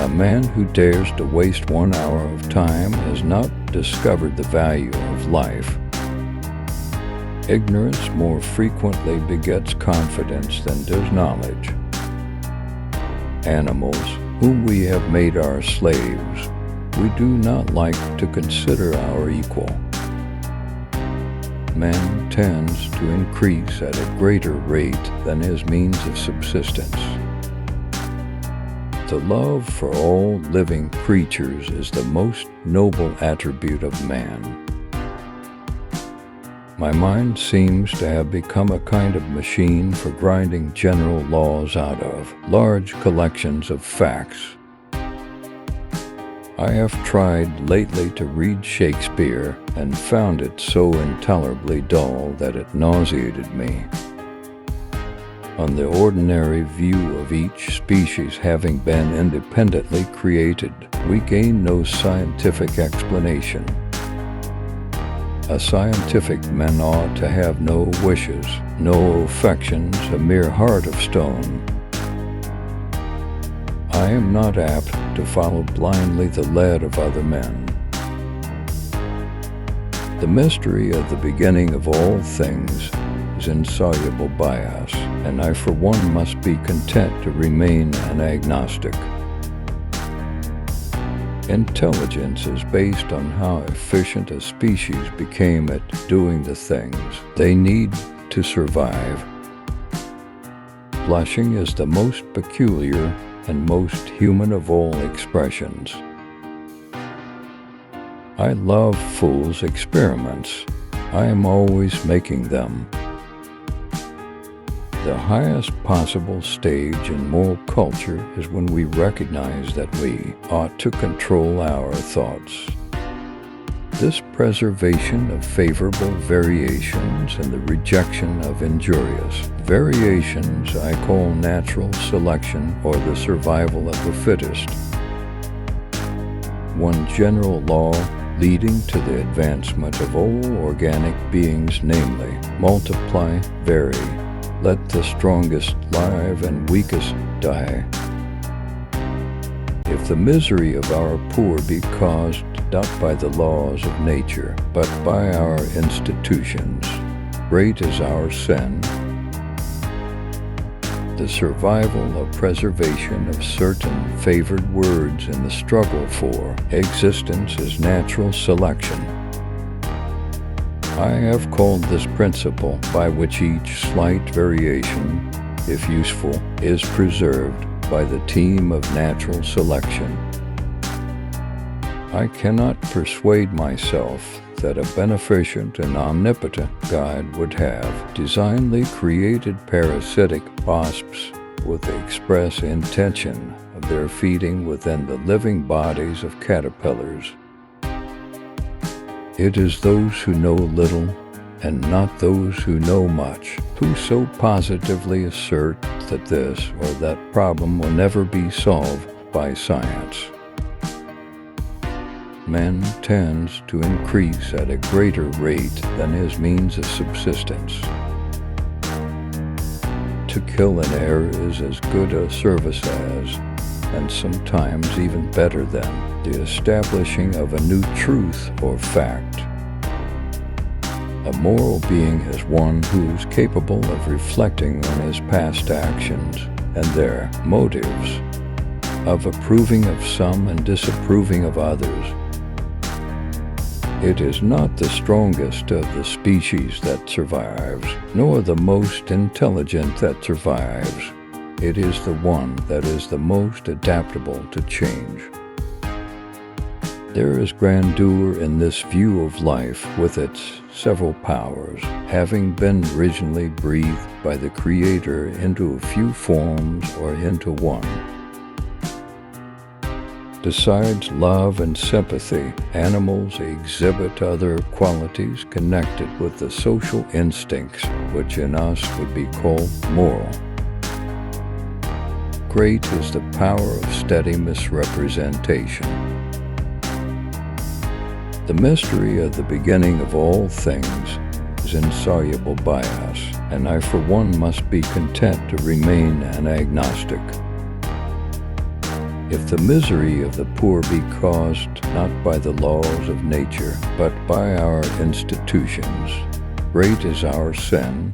A man who dares to waste 1 hour of time has not discovered the value of life. Ignorance more frequently begets confidence than does knowledge. Animals, whom we have made our slaves, we do not like to consider our equal. Man tends to increase at a greater rate than his means of subsistence. The love for all living creatures is the most noble attribute of man. My mind seems to have become a kind of machine for grinding general laws out of large collections of facts. I have tried lately to read Shakespeare and found it so intolerably dull that it nauseated me. On the ordinary view of each species having been independently created, we gain no scientific explanation. A scientific man ought to have no wishes, no affections, a mere heart of stone. I am not apt to follow blindly the lead of other men. The mystery of the beginning of all things is insoluble by us, and I for one must be content to remain an agnostic. Intelligence is based on how efficient a species became at doing the things they need to survive. Blushing is the most peculiar and most human of all expressions. I love fools' experiments. I am always making them. The highest possible stage in moral culture is when we recognize that we ought to control our thoughts. This preservation of favorable variations and the rejection of injurious variations I call natural selection, or the survival of the fittest. One general law leading to the advancement of all organic beings, namely, multiply, vary, let the strongest live and weakest die. If the misery of our poor be caused not by the laws of nature, but by our institutions, great is our sin. The survival of preservation of certain favored words in the struggle for existence is natural selection. I have called this principle by which each slight variation, if useful, is preserved by the team of natural selection. I cannot persuade myself that a beneficent and omnipotent God would have designedly created parasitic wasps with the express intention of their feeding within the living bodies of caterpillars. It is those who know little, and not those who know much, who so positively assert that this or that problem will never be solved by science. Man tends to increase at a greater rate than his means of subsistence. To kill an error is as good a service as, and sometimes even better than, the establishing of a new truth or fact. A moral being is one who is capable of reflecting on his past actions and their motives, of approving of some and disapproving of others. It is not the strongest of the species that survives, nor the most intelligent that survives. It is the one that is the most adaptable to change. There is grandeur in this view of life with its several powers, having been originally breathed by the Creator into a few forms or into one. Besides love and sympathy, animals exhibit other qualities connected with the social instincts, which in us would be called moral. Great is the power of steady misrepresentation. The mystery of the beginning of all things is insoluble by us, and I for one must be content to remain an agnostic. If the misery of the poor be caused not by the laws of nature, but by our institutions, great is our sin,